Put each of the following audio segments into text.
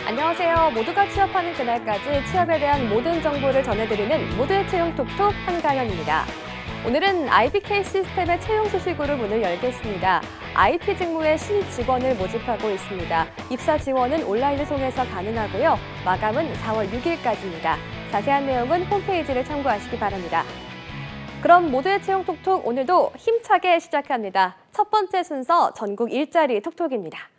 안녕하세요. 모두가 취업하는 그날까지 취업에 대한 모든 정보를 전해드리는 모두의 채용 톡톡 한가연입니다. 오늘은 IBK 시스템의 채용 소식으로 문을 열겠습니다. IT 직무에 신입 직원을 모집하고 있습니다. 입사 지원은 온라인을 통해서 가능하고요. 마감은 4월 6일까지입니다. 자세한 내용은 홈페이지를 참고하시기 바랍니다. 그럼 모두의 채용 톡톡 오늘도 힘차게 시작합니다. 첫 번째 순서 전국 일자리 톡톡입니다.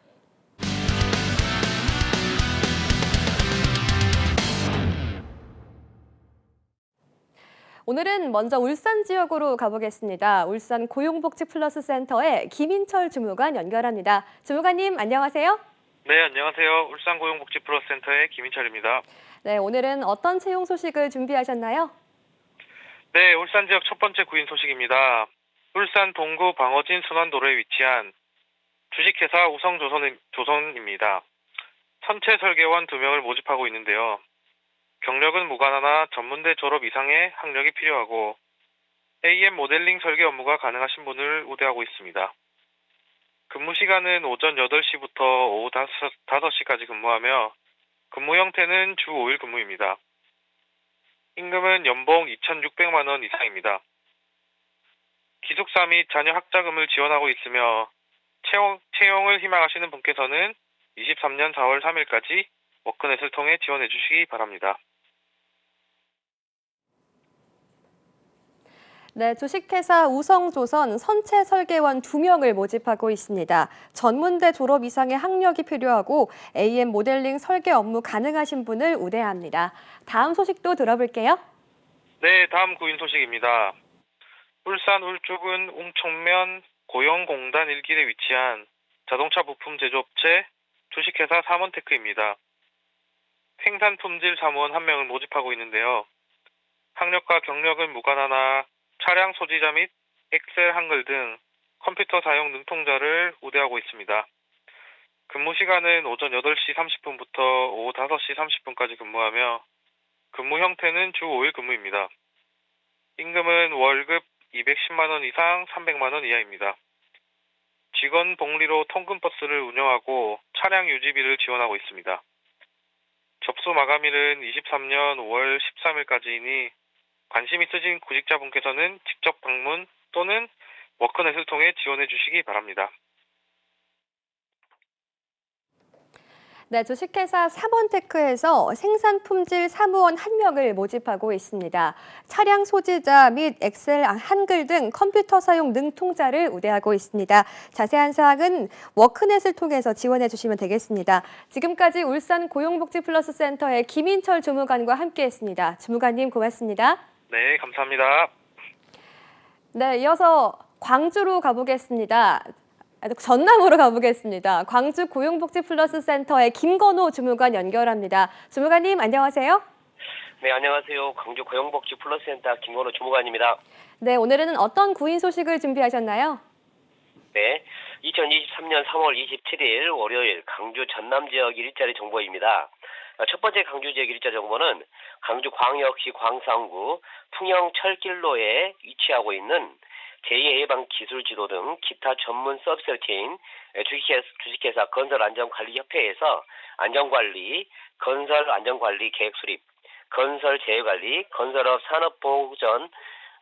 오늘은 먼저 울산 지역으로 가보겠습니다. 울산 고용복지플러스센터의 김인철 주무관 연결합니다. 주무관님 안녕하세요. 네, 안녕하세요. 울산고용복지플러스센터의 김인철입니다. 네, 오늘은 어떤 채용 소식을 준비하셨나요? 네, 울산 지역 첫 번째 구인 소식입니다. 울산 동구 방어진 순환도로에 위치한 주식회사 우성조선입니다. 선체 설계원 2명을 모집하고 있는데요. 경력은 무관하나 전문대 졸업 이상의 학력이 필요하고 AM 모델링 설계 업무가 가능하신 분을 우대하고 있습니다. 근무 시간은 오전 8시부터 오후 5시까지 근무하며 근무 형태는 주 5일 근무입니다. 임금은 연봉 2,600만 원 이상입니다. 기숙사 및 자녀 학자금을 지원하고 있으며 채용을 희망하시는 분께서는 23년 4월 3일까지 워크넷을 통해 지원해 주시기 바랍니다. 네, 주식회사 우성조선 선체 설계원 2명을 모집하고 있습니다. 전문대 졸업 이상의 학력이 필요하고 AM 모델링 설계 업무 가능하신 분을 우대합니다. 다음 소식도 들어볼게요. 네, 다음 구인 소식입니다. 울산 울주군 웅청면 고영공단 1길에 위치한 자동차 부품 제조업체 주식회사 삼원테크입니다. 생산품질 사무원 1명을 모집하고 있는데요. 학력과 경력은 무관하나 차량 소지자 및 엑셀 한글 등 컴퓨터 사용 능통자를 우대하고 있습니다. 근무 시간은 오전 8시 30분부터 오후 5시 30분까지 근무하며 근무 형태는 주 5일 근무입니다. 임금은 월급 210만 원 이상 300만 원 이하입니다. 직원 복리로 통근버스를 운영하고 차량 유지비를 지원하고 있습니다. 접수 마감일은 23년 5월 13일까지이니 관심 있으신 구직자분께서는 직접 방문 또는 워크넷을 통해 지원해 주시기 바랍니다. 네, 주식회사 삼원테크에서 생산품질 사무원 1명을 모집하고 있습니다. 차량 소지자 및 엑셀, 한글 등 컴퓨터 사용 능통자를 우대하고 있습니다. 자세한 사항은 워크넷을 통해서 지원해 주시면 되겠습니다. 지금까지 울산 고용복지플러스센터의 김인철 주무관과 함께했습니다. 주무관님 고맙습니다. 네, 감사합니다. 네, 이어서 광주로 가보겠습니다. 전남으로 가보겠습니다. 광주 고용복지플러스센터의 김건호 주무관 연결합니다. 주무관님 안녕하세요. 네, 안녕하세요. 광주 고용복지플러스센터 김건호 주무관입니다. 네, 오늘은 어떤 구인 소식을 준비하셨나요? 네, 2023년 3월 27일 월요일 광주 전남 지역 일자리 정보입니다. 첫 번째 광주 지역 일자리 정보는 광주광역시 광산구 풍영철길로에 위치하고 있는 제2예방기술지도 등 기타 전문 서비스 체인 주식회사 건설안전관리협회에서 안전관리, 건설안전관리 계획 수립, 건설재해관리, 건설업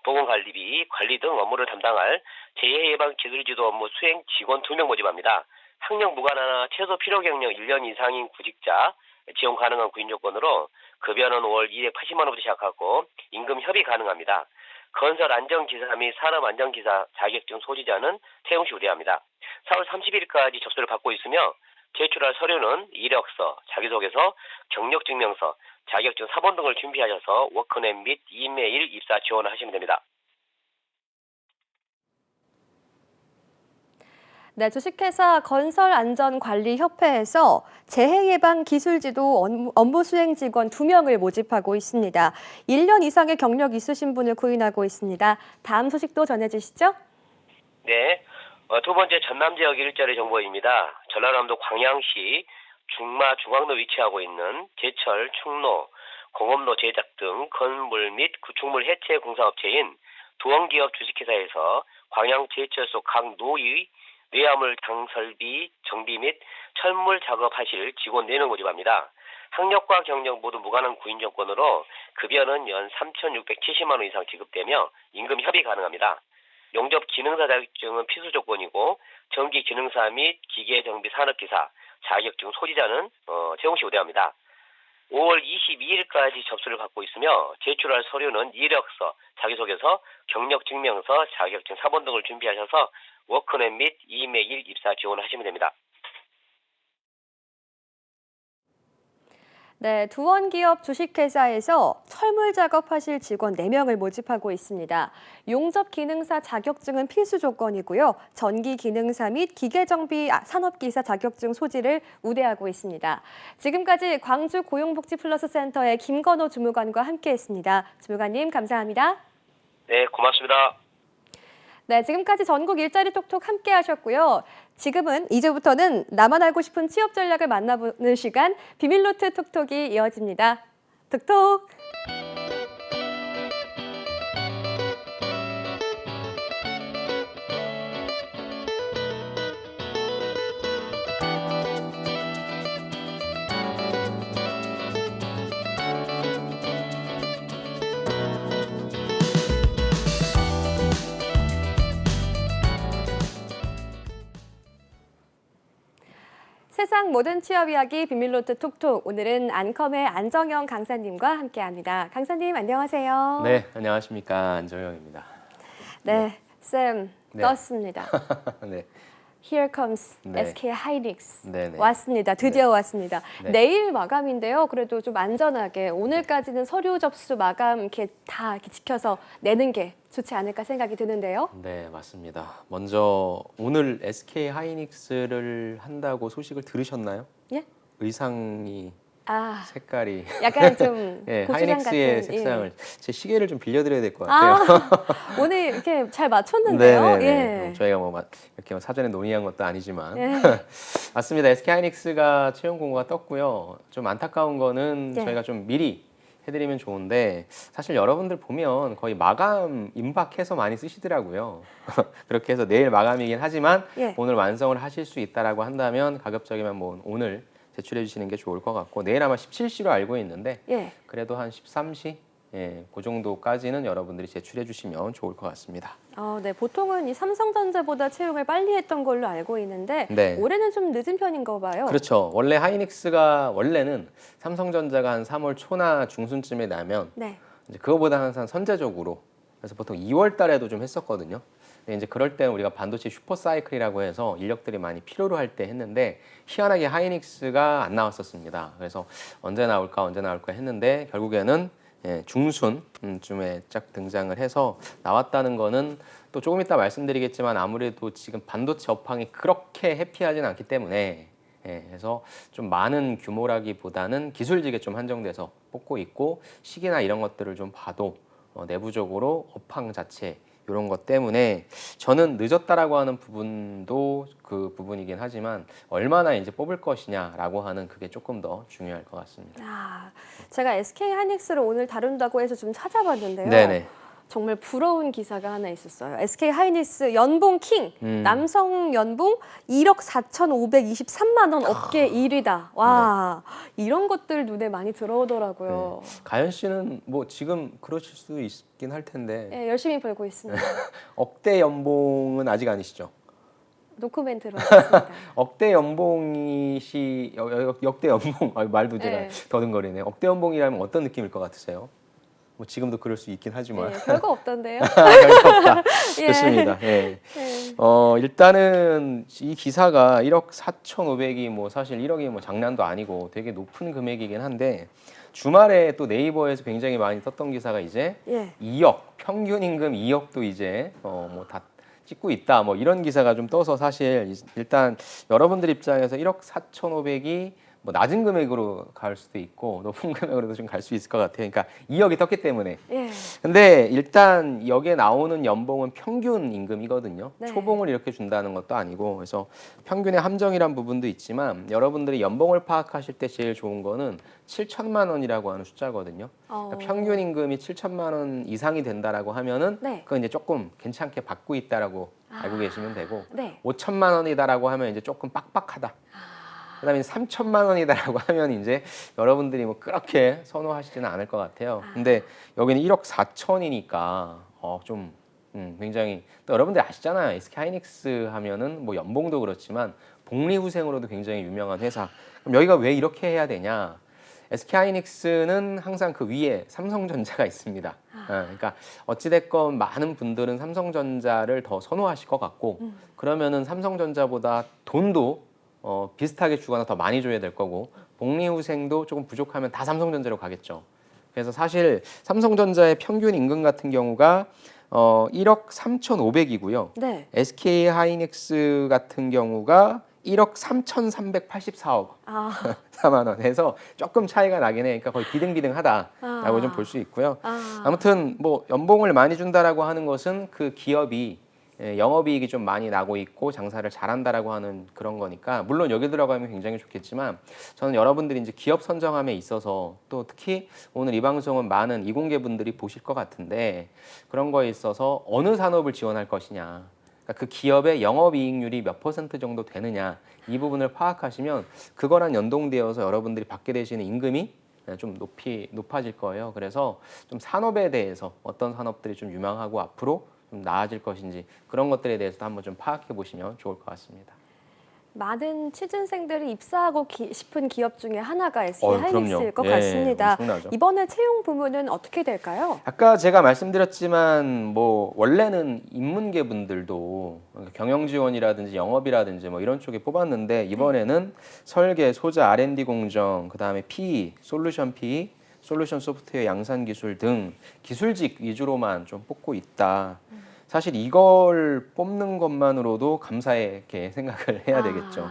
산업보건관리비 관리 등 업무를 담당할 재해예방기술지도 업무 수행 직원 2명 모집합니다. 학력 무관하나 최소 필요 경력 1년 이상인 구직자 지원 가능한 구인 조건으로 급여는 월 280만 원부터 시작하고 임금 협의 가능합니다. 건설 안전기사 및 산업 안전기사 자격증 소지자는 채용 시 우대합니다. 4월 30일까지 접수를 받고 있으며 제출할 서류는 이력서, 자기소개서, 경력증명서, 자격증 사본 등을 준비하셔서 워크넷 및 이메일 입사 지원을 하시면 됩니다. 네, 주식회사 건설안전관리협회에서 재해예방기술지도 업무 수행 직원 2명을 모집하고 있습니다. 1년 이상의 경력 있으신 분을 구인하고 있습니다. 다음 소식도 전해주시죠. 네, 두 번째 전남 지역 일자리 정보입니다. 전라남도 광양시 중마중앙로 위치하고 있는 제철, 충로, 공업로 제작 등 건물 및 구축물 해체 공사업체인 도원기업 주식회사에서 광양제철소 각 노의 뇌화물 당설비, 정비 및 철물 작업하실 직원 4명 모집합니다. 학력과 경력 모두 무관한 구인 조건으로 급여는 연 3,670만 원 이상 지급되며 임금 협의 가능합니다. 용접 기능사 자격증은 필수 조건이고 전기 기능사 및 기계 정비 산업기사 자격증 소지자는 채용 시 우대합니다. 5월 22일까지 접수를 받고 있으며 제출할 서류는 이력서, 자기소개서, 경력증명서, 자격증 사본 등을 준비하셔서 워크넷 및 이메일 입사 지원하시면 됩니다. 네, 두원기업 주식회사에서 철물 작업하실 직원 4명을 모집하고 있습니다. 용접 기능사 자격증은 필수 조건이고요. 전기 기능사 및 기계정비 산업기사 자격증 소지를 우대하고 있습니다. 지금까지 광주 고용복지플러스센터의 김건호 주무관과 함께했습니다. 주무관님 감사합니다. 네, 고맙습니다. 네, 지금까지 전국 일자리 톡톡 함께 하셨고요. 지금은 이제부터는 나만 알고 싶은 취업 전략을 만나보는 시간 비밀노트 톡톡이 이어집니다. 톡톡! 세상 모든 취업 이야기 비밀노트 톡톡. 오늘은 안컴의 안정영 강사님과 함께합니다. 강사님 안녕하세요. 네, 안녕하십니까. 안정영입니다. 네, 쌤 네. 떴습니다. 네, Here comes 네. SK 하이닉스. 네네. 왔습니다. 드디어 왔습니다. 네. 내일 마감인데요. 그래도 좀 안전하게 오늘까지는 서류 접수 마감 이렇게 다 이렇게 지켜서 내는 게 좋지 않을까 생각이 드는데요. 네, 맞습니다. 먼저 오늘 SK 하이닉스를 한다고 소식을 들으셨나요? 예? 의상이 아, 색깔이 약간 좀 네, 고추장 하이닉스의 같은. 색상을 제 시계를 좀 빌려드려야 될 것 같아요. 오늘 이렇게 잘 맞췄는데요. 네네네. 예. 저희가 뭐 이렇게 사전에 논의한 것도 아니지만 예. 맞습니다. SK 하이닉스가 채용 공고가 떴고요. 좀 안타까운 거는 네. 저희가 좀 미리 해드리면 좋은데 사실 여러분들 보면 거의 마감 임박해서 많이 쓰시더라고요. 그렇게 해서 내일 마감이긴 하지만 예. 오늘 완성을 하실 수 있다라고 한다면 가급적이면 뭐 오늘 제출해 주시는 게 좋을 것 같고 내일 아마 17시로 알고 있는데 예. 그래도 한 13시 그 정도까지는 여러분들이 제출해 주시면 좋을 것 같습니다. 네, 보통은 이 삼성전자보다 채용을 빨리 했던 걸로 알고 있는데 네. 올해는 좀 늦은 편인가 봐요. 그렇죠. 원래 하이닉스가 원래는 삼성전자가 한 3월 초나 중순쯤에 나면 네. 이제 그거보다 항상 선제적으로 그래서 보통 2월 달에도 좀 했었거든요. 근데 이제 그럴 때 우리가 반도체 슈퍼 사이클이라고 해서 인력들이 많이 필요로 할 때 했는데 희한하게 하이닉스가 안 나왔었습니다. 그래서 언제 나올까 했는데 결국에는 중순쯤에 쫙 등장을 해서 나왔다는 거는 또 조금 이따 말씀드리겠지만 아무래도 지금 반도체 업황이 그렇게 해피하진 않기 때문에 그래서 좀 많은 규모라기보다는 기술직에 좀 한정돼서 뽑고 있고 시기나 이런 것들을 좀 봐도 내부적으로 업황 자체 이런 것 때문에 저는 늦었다라고 하는 부분도 그 부분이긴 하지만 얼마나 이제 뽑을 것이냐라고 하는 그게 조금 더 중요할 것 같습니다. 제가 SK 하이닉스를 오늘 다룬다고 해서 좀 찾아봤는데요. 네네. 정말 부러운 기사가 하나 있었어요. SK 하이닉스 연봉 킹, 남성 연봉 1억 4,523만 원 업계 1위다. 와, 이런 것들 눈에 많이 들어오더라고요. 네. 가연 씨는 뭐 지금 그러실 수 있긴 할 텐데 네, 열심히 벌고 있습니다. 억대 연봉은 아직 아니시죠? 노코멘트로 하겠습니다. 억대 연봉이시 역대 연봉 말도 제가 네. 더듬거리네. 억대 연봉이라면 어떤 느낌일 것 같으세요? 뭐 지금도 그럴 수 있긴 하지만 네, 별거 없던데요. 별거 없다. 예. 좋습니다. 예. 네. 일단은 이 기사가 1억 4,500이 뭐 사실 1억이 뭐 장난도 아니고 되게 높은 금액이긴 한데 주말에 또 네이버에서 굉장히 많이 떴던 기사가 이제 예. 2억 평균 임금 2억도 이제 뭐 다 찍고 있다 뭐 이런 기사가 좀 떠서 사실 일단 여러분들 입장에서 1억 4,500이 뭐 낮은 금액으로 갈 수도 있고 높은 금액으로도 좀 갈 수 있을 것 같아요. 그러니까 2억이 떴기 때문에. 예. 근데 일단 여기에 나오는 연봉은 평균 임금이거든요. 네. 초봉을 이렇게 준다는 것도 아니고 그래서 평균의 함정이란 부분도 있지만 여러분들이 연봉을 파악하실 때 제일 좋은 거는 7천만 원이라고 하는 숫자거든요. 그러니까 평균 임금이 7천만 원 이상이 된다라고 하면은 네. 그건 이제 조금 괜찮게 받고 있다라고 알고 계시면 되고 네. 5천만 원이다라고 하면 이제 조금 빡빡하다. 그다음에 3천만 원이다라고 하면 이제 여러분들이 뭐 그렇게 선호하시지는 않을 것 같아요. 근데 여기는 1억 4천이니까 좀 굉장히 또 여러분들 아시잖아요. SK 하이닉스 하면은 뭐 연봉도 그렇지만 복리후생으로도 굉장히 유명한 회사. 그럼 여기가 왜 이렇게 해야 되냐? SK 하이닉스는 항상 그 위에 삼성전자가 있습니다. 그러니까 어찌됐건 많은 분들은 삼성전자를 더 선호하실 것 같고 그러면은 삼성전자보다 돈도 비슷하게 주거나 더 많이 줘야 될 거고 복리후생도 조금 부족하면 다 삼성전자로 가겠죠. 그래서 사실 삼성전자의 평균 임금 같은 경우가 1억 3,500이고요. 네. SK 하이닉스 같은 경우가 1억 3,384억 아. 4만 원 해서 조금 차이가 나긴 해. 그러니까 거의 비등비등하다라고 좀 볼 수 있고요. 아무튼 뭐 연봉을 많이 준다라고 하는 것은 그 기업이 영업이익이 좀 많이 나고 있고 장사를 잘한다라고 하는 그런 거니까 물론 여기 들어가면 굉장히 좋겠지만 저는 여러분들이 이제 기업 선정함에 있어서 또 특히 오늘 이 방송은 많은 이공계 분들이 보실 것 같은데 그런 거에 있어서 어느 산업을 지원할 것이냐 그러니까 그 기업의 영업이익률이 몇 % 정도 되느냐 이 부분을 파악하시면 그거랑 연동되어서 여러분들이 받게 되시는 임금이 좀 높아질 거예요. 그래서 좀 산업에 대해서 어떤 산업들이 좀 유망하고 앞으로 좀 나아질 것인지 그런 것들에 대해서도 한번 좀 파악해 보시면 좋을 것 같습니다. 많은 취준생들이 입사하고 싶은 기업 중에 하나가 SK 그럼요. 하이닉스일 것 예, 같습니다. 엄청나죠. 이번에 채용 부문은 어떻게 될까요? 아까 제가 말씀드렸지만 뭐 원래는 인문계 분들도 경영 지원이라든지 영업이라든지 뭐 이런 쪽에 뽑았는데 이번에는 설계, 소자, R&D 공정, 그다음에 PE, 솔루션 PE, 솔루션 소프트웨어 양산 기술 등 기술직 위주로만 좀 뽑고 있다. 사실 이걸 뽑는 것만으로도 감사하게 생각을 해야 되겠죠.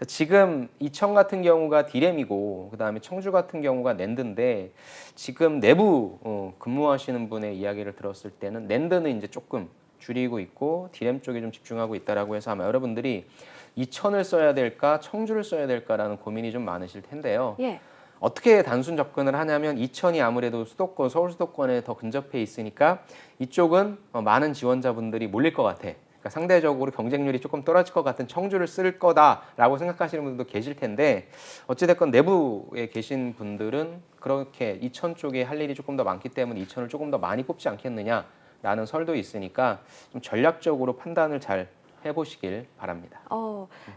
지금 이청 같은 경우가 디램이고 그다음에 청주 같은 경우가 낸드인데 지금 내부 근무하시는 분의 이야기를 들었을 때는 낸드는 이제 조금 줄이고 있고 디램 쪽에 좀 집중하고 있다라고 해서 아마 여러분들이 이천을 써야 될까 청주를 써야 될까라는 고민이 좀 많으실 텐데요. 예. 어떻게 단순 접근을 하냐면 이천이 아무래도 수도권, 서울 수도권에 더 근접해 있으니까 이쪽은 많은 지원자분들이 몰릴 것 같아. 그러니까 상대적으로 경쟁률이 조금 떨어질 것 같은 청주를 쓸 거다라고 생각하시는 분들도 계실 텐데 어찌됐건 내부에 계신 분들은 그렇게 이천 쪽에 할 일이 조금 더 많기 때문에 이천을 조금 더 많이 뽑지 않겠느냐라는 설도 있으니까 좀 전략적으로 판단을 잘 해보시길 바랍니다.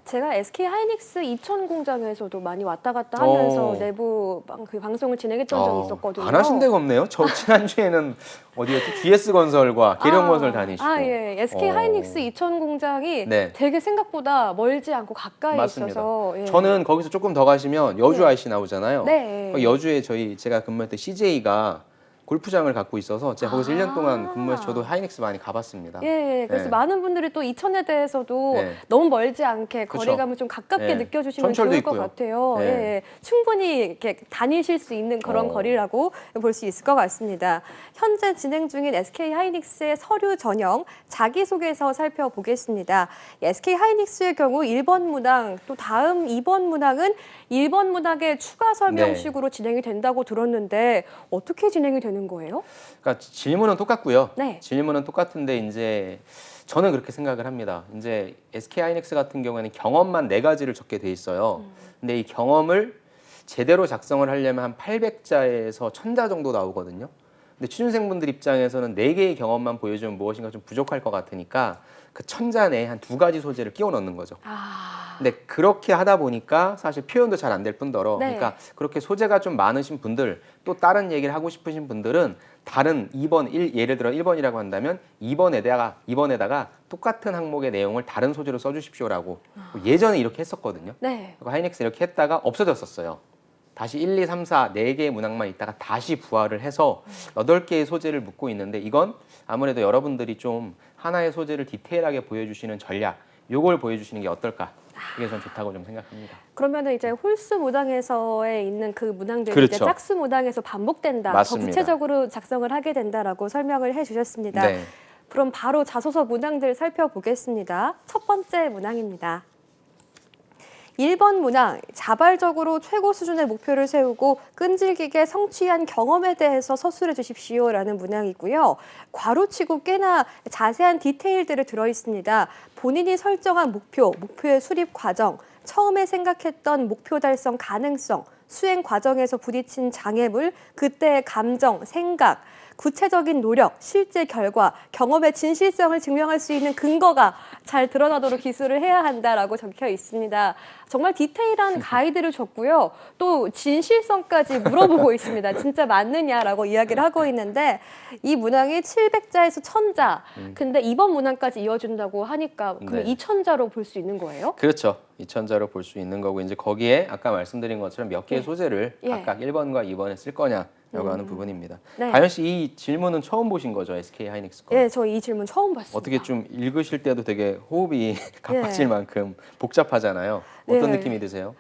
제가 SK 하이닉스 이천 공장에서도 많이 왔다 갔다 하면서 내부 그 방송을 진행했던 적이 있었거든요. 안 하신 데가 없네요. 저 지난주에는 어디였지? GS건설과 계룡건설 다니시고. 예. SK 하이닉스 이천 공장이 네. 되게 생각보다 멀지 않고 가까이 맞습니다. 있어서 예. 저는 거기서 조금 더 가시면 여주 네. IC 나오잖아요. 네. 여주에 제가 근무했던 CJ가 골프장을 갖고 있어서 제가 거기서 1년 동안 근무해서 저도 하이닉스 많이 가봤습니다. 예, 그래서 네. 많은 분들이 또 이천에 대해서도 네. 너무 멀지 않게 그쵸. 거리감을 좀 가깝게 네. 느껴주시면 전철도 좋을 것 있고요. 같아요. 네. 예, 충분히 이렇게 다니실 수 있는 그런 거리라고 볼 수 있을 것 같습니다. 현재 진행 중인 SK 하이닉스의 서류 전형 자기소개서 살펴보겠습니다. SK 하이닉스의 경우 1번 문항, 또 다음 2번 문항은 1번 문항의 추가 설명식으로 진행이 된다고 들었는데 어떻게 진행이 되는 거예요? 그러니까 질문은 똑같고요. 네. 질문은 똑같은데 이제 저는 그렇게 생각을 합니다. 이제 SK 하이닉스 같은 경우에는 경험만 4가지를 적게 돼 있어요. 근데 이 경험을 제대로 작성을 하려면 한 800자에서 1000자 정도 나오거든요. 근데 취준생분들 입장에서는 4개의 경험만 보여주면 무엇인가 좀 부족할 것 같으니까 그 1000자 내에 한 2가지 소재를 끼워 넣는 거죠. 근데 그렇게 하다 보니까 사실 표현도 잘 안 될 뿐더러 네. 그러니까 그렇게 소재가 좀 많으신 분들 또 다른 얘기를 하고 싶으신 분들은 다른 2번, 예를 들어 1번이라고 한다면 2번에다가 똑같은 항목의 내용을 다른 소재로 써주십시오라고 예전에 이렇게 했었거든요. 네. 하이닉스 이렇게 했다가 없어졌었어요. 다시 1, 2, 3, 4, 4개의 문항만 있다가 다시 부활을 해서 8개의 소재를 묶고 있는데 이건 아무래도 여러분들이 좀 하나의 소재를 디테일하게 보여주시는 전략, 요걸 보여주시는 게 어떨까 그게 전 좋다고 좀 생각합니다. 그러면은 이제 홀수 무당에서에 있는 그 문항들이 그렇죠. 이제 짝수 무당에서 반복된다. 맞습니다. 더 구체적으로 작성을 하게 된다라고 설명을 해주셨습니다. 네. 그럼 바로 자소서 문항들 살펴보겠습니다. 첫 번째 문항입니다. 1번 문항, 자발적으로 최고 수준의 목표를 세우고 끈질기게 성취한 경험에 대해서 서술해 주십시오라는 문항이고요. 괄호치고 꽤나 자세한 디테일들이 들어있습니다. 본인이 설정한 목표, 목표의 수립 과정, 처음에 생각했던 목표 달성 가능성, 수행 과정에서 부딪힌 장애물, 그때의 감정, 생각, 구체적인 노력, 실제 결과, 경험의 진실성을 증명할 수 있는 근거가 잘 드러나도록 기술을 해야 한다라고 적혀 있습니다. 정말 디테일한 가이드를 줬고요. 또 진실성까지 물어보고 있습니다. 진짜 맞느냐라고 이야기를 하고 있는데 이 문항이 700자에서 1000자. 근데 이번 문항까지 이어준다고 하니까 그럼 네. 2000자로 볼 수 있는 거예요? 그렇죠. 2000자로 볼 수 있는 거고 이제 거기에 아까 말씀드린 것처럼 몇 개의 예. 소재를 예. 각각 1번과 2번에 쓸 거냐라고 하는 부분입니다. 네. 가연 씨 이 질문은 처음 보신 거죠? SK 하이닉스 거. 예, 저 이 질문 처음 봤습니다. 어떻게 좀 읽으실 때도 되게 호흡이 가빠질 만큼 복잡하잖아요. 어떤 네. 느낌이 드세요?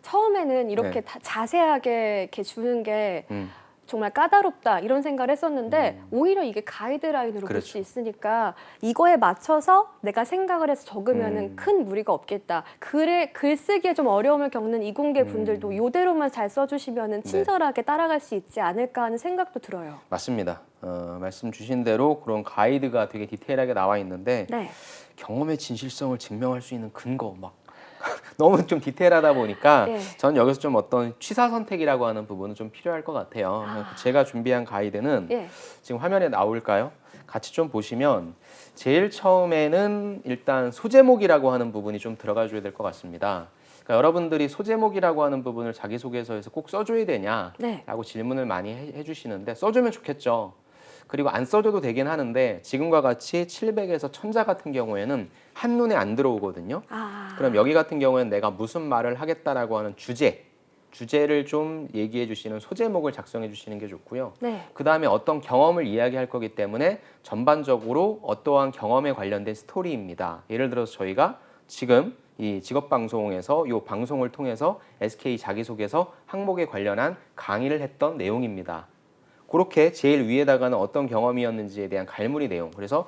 처음에는 이렇게 네. 다 자세하게 이렇게 주는 게 음. 정말 까다롭다 이런 생각을 했었는데 오히려 이게 가이드라인으로 볼 그렇죠. 수 있으니까 이거에 맞춰서 내가 생각을 해서 적으면은 큰 무리가 없겠다. 글쓰기에 좀 어려움을 겪는 이공계 분들도 이대로만 잘 써주시면은 네. 친절하게 따라갈 수 있지 않을까 하는 생각도 들어요. 맞습니다. 말씀 주신 대로 그런 가이드가 되게 디테일하게 나와 있는데 네. 경험의 진실성을 증명할 수 있는 근거 막 너무 좀 디테일하다 보니까 예. 저는 여기서 좀 어떤 취사 선택이라고 하는 부분은 좀 필요할 것 같아요. 제가 준비한 가이드는 예. 지금 화면에 나올까요? 같이 좀 보시면 제일 처음에는 일단 소제목이라고 하는 부분이 좀 들어가 줘야 될 것 같습니다. 그러니까 여러분들이 소제목이라고 하는 부분을 자기소개서에서 꼭 써줘야 되냐라고 네. 질문을 많이 해주시는데 써주면 좋겠죠. 그리고 안 써줘도 되긴 하는데 지금과 같이 700에서 1000자 같은 경우에는 한눈에 안 들어오거든요. 그럼 여기 같은 경우에는 내가 무슨 말을 하겠다라고 하는 주제를 좀 얘기해 주시는 소제목을 작성해 주시는 게 좋고요. 네. 그 다음에 어떤 경험을 이야기할 거기 때문에 전반적으로 어떠한 경험에 관련된 스토리입니다. 예를 들어서 저희가 지금 이 직업방송에서 이 방송을 통해서 SK 자기소개서 항목에 관련한 강의를 했던 내용입니다. 그렇게 제일 위에다가는 어떤 경험이었는지에 대한 갈무리 내용. 그래서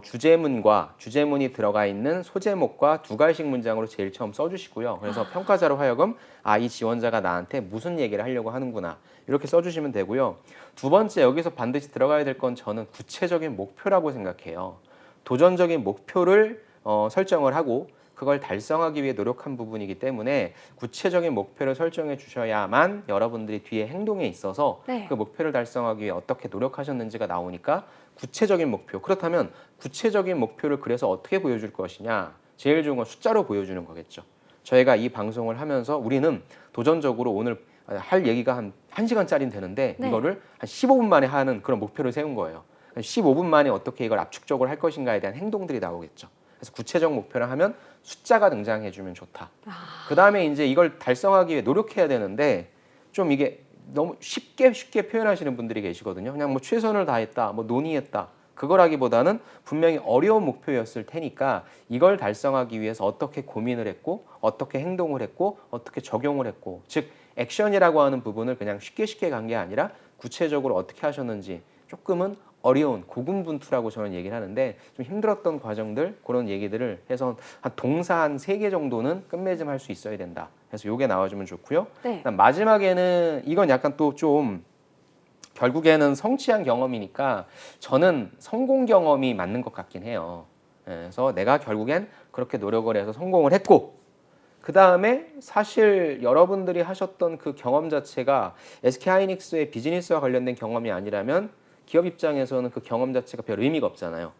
주제문이 들어가 있는 소제목과 두 갈식 문장으로 제일 처음 써주시고요. 그래서 평가자로 하여금 이 지원자가 나한테 무슨 얘기를 하려고 하는구나 이렇게 써주시면 되고요. 두 번째 여기서 반드시 들어가야 될 건 저는 구체적인 목표라고 생각해요. 도전적인 목표를 설정을 하고 그걸 달성하기 위해 노력한 부분이기 때문에 구체적인 목표를 설정해 주셔야만 여러분들이 뒤에 행동에 있어서 네. 그 목표를 달성하기 위해 어떻게 노력하셨는지가 나오니까 구체적인 목표. 그렇다면 구체적인 목표를 그래서 어떻게 보여줄 것이냐. 제일 좋은 건 숫자로 보여주는 거겠죠. 저희가 이 방송을 하면서 우리는 도전적으로 오늘 할 얘기가 한 1시간짜리는 되는데 네. 이거를 한 15분 만에 하는 그런 목표를 세운 거예요. 15분 만에 어떻게 이걸 압축적으로 할 것인가에 대한 행동들이 나오겠죠. 그래서 구체적 목표를 하면 숫자가 등장해주면 좋다. 그 다음에 이제 이걸 달성하기 위해 노력해야 되는데 좀 이게 너무 쉽게 표현하시는 분들이 계시거든요. 그냥 뭐 최선을 다했다, 뭐 논의했다. 그거라기보다는 분명히 어려운 목표였을 테니까 이걸 달성하기 위해서 어떻게 고민을 했고, 어떻게 행동을 했고, 어떻게 적용을 했고, 즉 액션이라고 하는 부분을 그냥 쉽게 간 게 아니라 구체적으로 어떻게 하셨는지 조금은 어려운 고군분투라고 저는 얘기를 하는데 좀 힘들었던 과정들 그런 얘기들을 해서 한 동사 한 3개 정도는 끝맺음 할 수 있어야 된다. 그래서 요게 나와주면 좋고요. 네. 그다음 마지막에는 이건 약간 또 좀 결국에는 성취한 경험이니까 저는 성공 경험이 맞는 것 같긴 해요. 그래서 내가 결국엔 그렇게 노력을 해서 성공을 했고 그 다음에 사실 여러분들이 하셨던 그 경험 자체가 SK하이닉스의 비즈니스와 관련된 경험이 아니라면 기업 입장에서는 그 경험 자체가 별 의미가 없잖아요.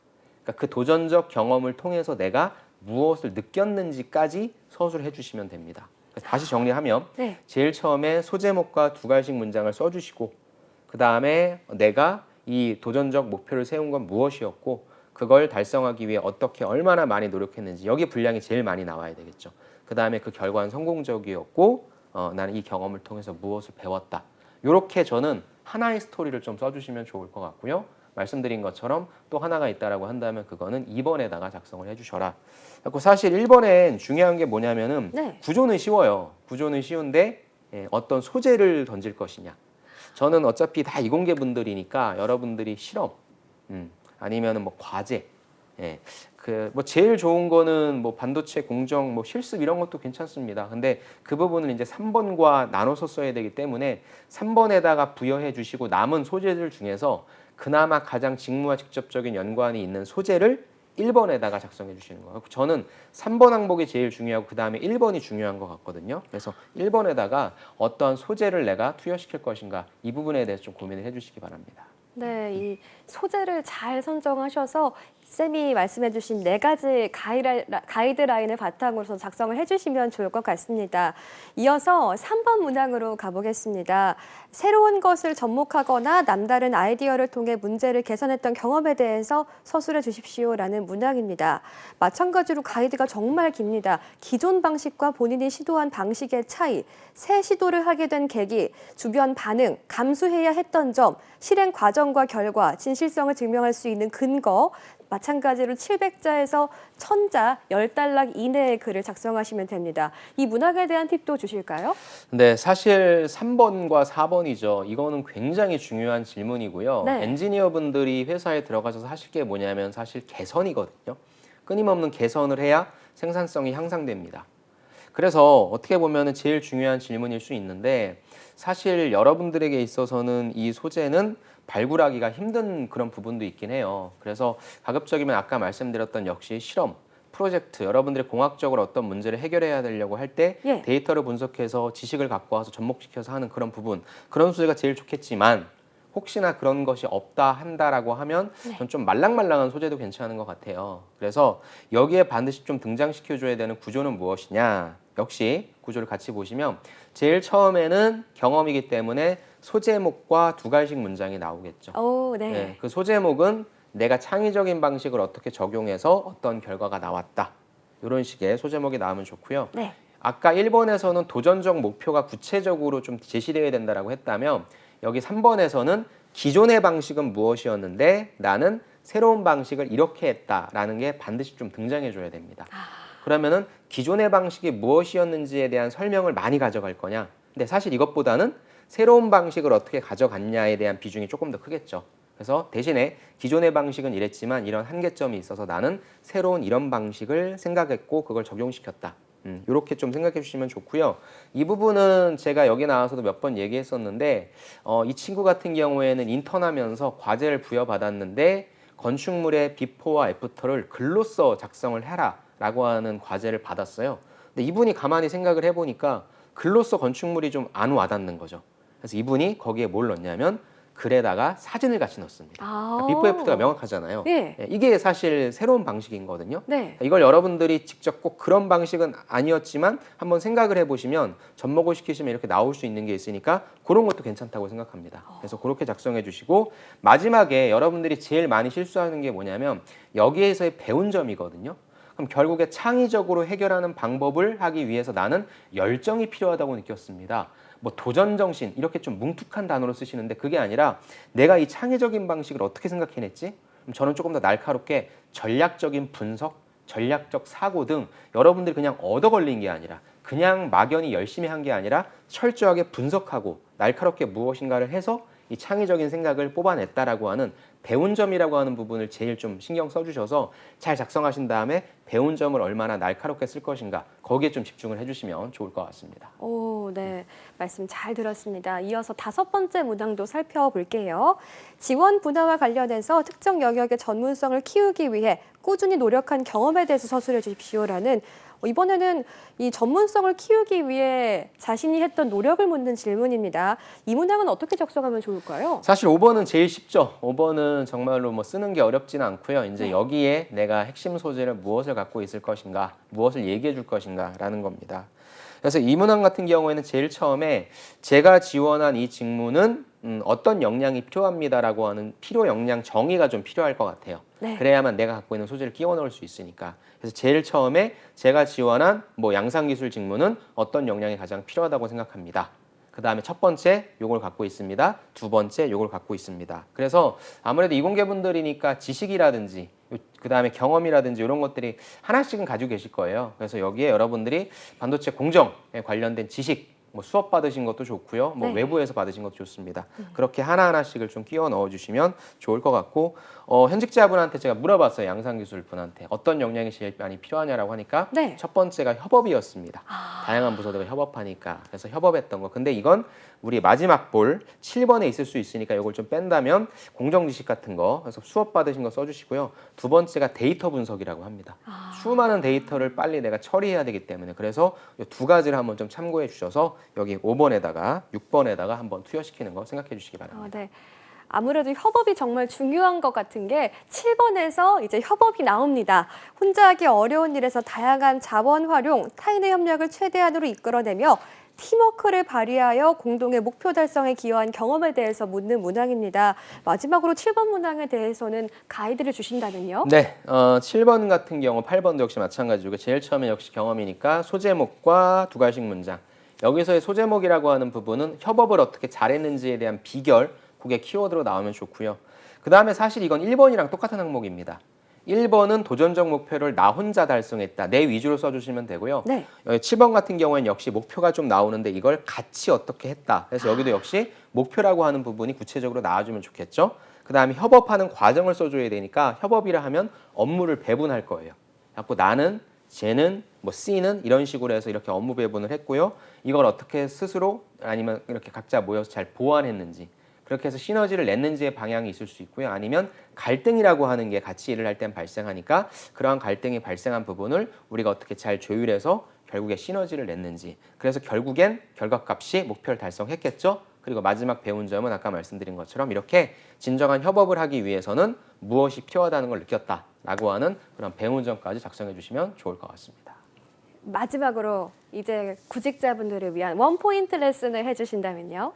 그러니까 그 도전적 경험을 통해서 내가 무엇을 느꼈는지까지 서술해 주시면 됩니다. 다시 정리하면 네. 제일 처음에 소제목과 두 갈식 문장을 써주시고 그 다음에 내가 이 도전적 목표를 세운 건 무엇이었고 그걸 달성하기 위해 어떻게 얼마나 많이 노력했는지 여기 분량이 제일 많이 나와야 되겠죠. 그 다음에 그 결과는 성공적이었고 나는 이 경험을 통해서 무엇을 배웠다. 이렇게 저는 하나의 스토리를 좀 써주시면 좋을 것 같고요. 말씀드린 것처럼 또 하나가 있다라고 한다면 그거는 2번에다가 작성을 해주셔라. 그래서 사실 1번엔 중요한 게 뭐냐면은 네. 구조는 쉬워요. 구조는 쉬운데 어떤 소재를 던질 것이냐. 저는 어차피 다 이공계 분들이니까 여러분들이 실험, 아니면은 뭐 과제, 그 뭐 제일 좋은 거는 뭐 반도체 공정, 뭐 실습 이런 것도 괜찮습니다. 근데 그 부분은 이제 3번과 나눠서 써야 되기 때문에 3번에다가 부여해 주시고 남은 소재들 중에서 그나마 가장 직무와 직접적인 연관이 있는 소재를 1번에다가 작성해 주시는 거예요. 저는 3번 항목이 제일 중요하고 그 다음에 1번이 중요한 것 같거든요. 그래서 1번에다가 어떠한 소재를 내가 투여시킬 것인가 이 부분에 대해서 좀 고민을 해주시기 바랍니다. 네, 이 소재를 잘 선정하셔서 쌤이 말씀해주신 4가지 가이드라인을 바탕으로서 작성을 해주시면 좋을 것 같습니다. 이어서 3번 문항으로 가보겠습니다. 새로운 것을 접목하거나 남다른 아이디어를 통해 문제를 개선했던 경험에 대해서 서술해 주십시오라는 문항입니다. 마찬가지로 가이드가 정말 깁니다. 기존 방식과 본인이 시도한 방식의 차이, 새 시도를 하게 된 계기, 주변 반응, 감수해야 했던 점, 실행 과정과 결과, 진실성을 증명할 수 있는 근거, 마찬가지로 700자에서 1000자 10단락 이내의 글을 작성하시면 됩니다. 이 문항에 대한 팁도 주실까요? 네, 사실 3번과 4번이죠. 이거는 굉장히 중요한 질문이고요. 네. 엔지니어 분들이 회사에 들어가셔서 하실 게 뭐냐면 사실 개선이거든요. 끊임없는 개선을 해야 생산성이 향상됩니다. 그래서 어떻게 보면 제일 중요한 질문일 수 있는데 사실 여러분들에게 있어서는 이 소재는 발굴하기가 힘든 그런 부분도 있긴 해요. 그래서 가급적이면 아까 말씀드렸던 역시 실험, 프로젝트, 여러분들이 공학적으로 어떤 문제를 해결해야 되려고 할 때 예. 데이터를 분석해서 지식을 갖고 와서 접목시켜서 하는 그런 부분, 그런 소재가 제일 좋겠지만 혹시나 그런 것이 없다 한다라고 하면 전 좀 말랑말랑한 소재도 괜찮은 것 같아요. 그래서 여기에 반드시 좀 등장시켜줘야 되는 구조는 무엇이냐? 역시 구조를 같이 보시면 제일 처음에는 경험이기 때문에 소제목과 2가지씩 문장이 나오겠죠. 오, 네. 그 소제목은 내가 창의적인 방식을 어떻게 적용해서 어떤 결과가 나왔다. 이런 식의 소제목이 나오면 좋고요. 네. 아까 1번에서는 도전적 목표가 구체적으로 좀 제시되어야 된다고 했다면 여기 3번에서는 기존의 방식은 무엇이었는데 나는 새로운 방식을 이렇게 했다라는 게 반드시 좀 등장해 줘야 됩니다. 그러면은 기존의 방식이 무엇이었는지에 대한 설명을 많이 가져갈 거냐. 근데 사실 이것보다는 새로운 방식을 어떻게 가져갔냐에 대한 비중이 조금 더 크겠죠. 그래서 대신에 기존의 방식은 이랬지만 이런 한계점이 있어서 나는 새로운 이런 방식을 생각했고 그걸 적용시켰다. 이렇게 좀 생각해 주시면 좋고요. 이 부분은 제가 여기 나와서도 몇 번 얘기했었는데 이 친구 같은 경우에는 인턴하면서 과제를 부여받았는데 건축물의 비포와 애프터를 글로써 작성을 해라 라고 하는 과제를 받았어요. 근데 이분이 가만히 생각을 해보니까 글로써 건축물이 좀 안 와닿는 거죠. 그래서 이분이 거기에 뭘 넣냐면 글에다가 사진을 같이 넣습니다. 비포 애프터가 명확하잖아요. 예. 이게 사실 새로운 방식이거든요. 네. 이걸 여러분들이 직접 꼭 그런 방식은 아니었지만 한번 생각을 해보시면 접목을 시키시면 이렇게 나올 수 있는 게 있으니까 그런 것도 괜찮다고 생각합니다. 그래서 그렇게 작성해 주시고 마지막에 여러분들이 제일 많이 실수하는 게 뭐냐면 여기에서의 배운 점이거든요. 그럼 결국에 창의적으로 해결하는 방법을 하기 위해서 나는 열정이 필요하다고 느꼈습니다. 뭐 도전 정신 이렇게 좀 뭉툭한 단어로 쓰시는데 그게 아니라 내가 이 창의적인 방식을 어떻게 생각해냈지? 그럼 저는 조금 더 날카롭게 전략적인 분석, 전략적 사고 등 여러분들이 그냥 얻어 걸린 게 아니라 그냥 막연히 열심히 한 게 아니라 철저하게 분석하고 날카롭게 무엇인가를 해서 이 창의적인 생각을 뽑아냈다라고 하는 배운 점이라고 하는 부분을 제일 좀 신경 써주셔서 잘 작성하신 다음에 배운 점을 얼마나 날카롭게 쓸 것인가 거기에 좀 집중을 해주시면 좋을 것 같습니다. 오, 네. 말씀 잘 들었습니다. 이어서 5번째 문항도 살펴볼게요. 지원 분야와 관련해서 특정 영역의 전문성을 키우기 위해 꾸준히 노력한 경험에 대해서 서술해 주십시오라는 이번에는 이 전문성을 키우기 위해 자신이 했던 노력을 묻는 질문입니다. 이 문항은 어떻게 작성하면 좋을까요? 사실 5번은 제일 쉽죠. 5번은 정말로 뭐 쓰는 게 어렵지는 않고요. 이제 여기에 내가 핵심 소재를 무엇을 갖고 있을 것인가, 무엇을 얘기해 줄 것인가라는 겁니다. 그래서 이 문항 같은 경우에는 제일 처음에 제가 지원한 이 직무는 어떤 역량이 필요합니다라고 하는 필요 역량 정의가 좀 필요할 것 같아요. 네. 그래야만 내가 갖고 있는 소재를 끼워 넣을 수 있으니까. 그래서 제일 처음에 제가 지원한 뭐 양산기술 직무는 어떤 역량이 가장 필요하다고 생각합니다. 그다음에 첫 번째 요걸 갖고 있습니다. 두 번째 요걸 갖고 있습니다. 그래서 아무래도 이공계분들이니까 지식이라든지 그다음에 경험이라든지 이런 것들이 하나씩은 가지고 계실 거예요. 그래서 여기에 여러분들이 반도체 공정에 관련된 지식 뭐 수업 받으신 것도 좋고요. 뭐 네. 외부에서 받으신 것도 좋습니다. 그렇게 하나하나씩을 좀 끼워 넣어 주시면 좋을 것 같고 현직자분한테 제가 물어봤어요. 양산기술분한테 어떤 역량이 제일 많이 필요하냐라고 하니까 네. 첫 번째가 협업이었습니다. 다양한 부서들과 협업하니까 그래서 협업했던 거. 근데 이건 우리 마지막 볼 7번에 있을 수 있으니까 이걸 좀 뺀다면 공정 지식 같은 거 그래서 수업 받으신 거 써주시고요. 두 번째가 데이터 분석이라고 합니다. 수많은 데이터를 빨리 내가 처리해야 되기 때문에 그래서 이 두 가지를 한번 좀 참고해 주셔서 여기 5번에다가 6번에다가 한번 투여시키는 거 생각해 주시기 바랍니다. 네. 아무래도 협업이 정말 중요한 것 같은 게 7번에서 이제 협업이 나옵니다. 혼자 하기 어려운 일에서 다양한 자원 활용, 타인의 협력을 최대한으로 이끌어내며 팀워크를 발휘하여 공동의 목표 달성에 기여한 경험에 대해서 묻는 문항입니다. 마지막으로 7번 문항에 대해서는 가이드를 주신다면요? 네, 7번 같은 경우 8번도 역시 마찬가지고 제일 처음에 역시 경험이니까 소제목과 두 가지씩 문장. 여기서의 소제목이라고 하는 부분은 협업을 어떻게 잘했는지에 대한 비결, 그게 키워드로 나오면 좋고요. 그 다음에 사실 이건 1번이랑 똑같은 항목입니다. 1번은 도전적 목표를 나 혼자 달성했다. 내 위주로 써주시면 되고요. 네. 7번 같은 경우에는 역시 목표가 좀 나오는데 이걸 같이 어떻게 했다. 그래서 여기도 역시 목표라고 하는 부분이 구체적으로 나와주면 좋겠죠. 그 다음에 협업하는 과정을 써줘야 되니까 협업이라 하면 업무를 배분할 거예요. 자꾸 나는, 쟤는, 뭐 C는 이런 식으로 해서 이렇게 업무 배분을 했고요. 이걸 어떻게 스스로 아니면 이렇게 각자 모여서 잘 보완했는지 그렇게 해서 시너지를 냈는지의 방향이 있을 수 있고요. 아니면 갈등이라고 하는 게 같이 일을 할 땐 발생하니까 그러한 갈등이 발생한 부분을 우리가 어떻게 잘 조율해서 결국에 시너지를 냈는지 그래서 결국엔 결과값이 목표를 달성했겠죠. 그리고 마지막 배운 점은 아까 말씀드린 것처럼 이렇게 진정한 협업을 하기 위해서는 무엇이 필요하다는 걸 느꼈다라고 하는 그런 배운 점까지 작성해 주시면 좋을 것 같습니다. 마지막으로 이제 구직자분들을 위한 원포인트 레슨을 해주신다면요?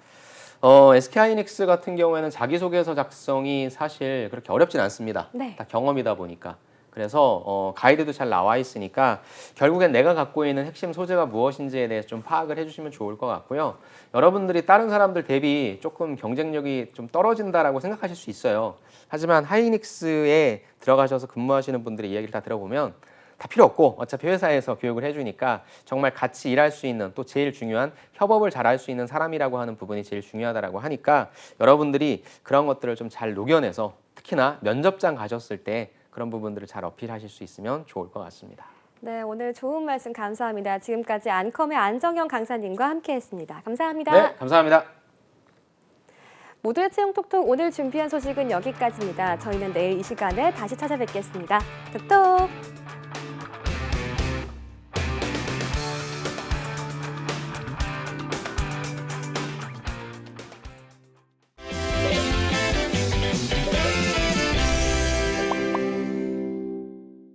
SK하이닉스 같은 경우에는 자기소개서 작성이 사실 그렇게 어렵진 않습니다. 네. 다 경험이다 보니까. 그래서 가이드도 잘 나와 있으니까 결국엔 내가 갖고 있는 핵심 소재가 무엇인지에 대해서 좀 파악을 해주시면 좋을 것 같고요. 여러분들이 다른 사람들 대비 조금 경쟁력이 좀 떨어진다라고 생각하실 수 있어요. 하지만 하이닉스에 들어가셔서 근무하시는 분들의 이야기를 다 들어보면 다 필요 없고 어차피 회사에서 교육을 해주니까 정말 같이 일할 수 있는 또 제일 중요한 협업을 잘할 수 있는 사람이라고 하는 부분이 제일 중요하다고 하니까 여러분들이 그런 것들을 좀 잘 녹여내서 특히나 면접장 가셨을 때 그런 부분들을 잘 어필하실 수 있으면 좋을 것 같습니다. 네, 오늘 좋은 말씀 감사합니다. 지금까지 안컴의 안정현 강사님과 함께했습니다. 감사합니다. 네, 감사합니다. 모두의 채용 톡톡 오늘 준비한 소식은 여기까지입니다. 저희는 내일 이 시간에 다시 찾아뵙겠습니다. 톡톡!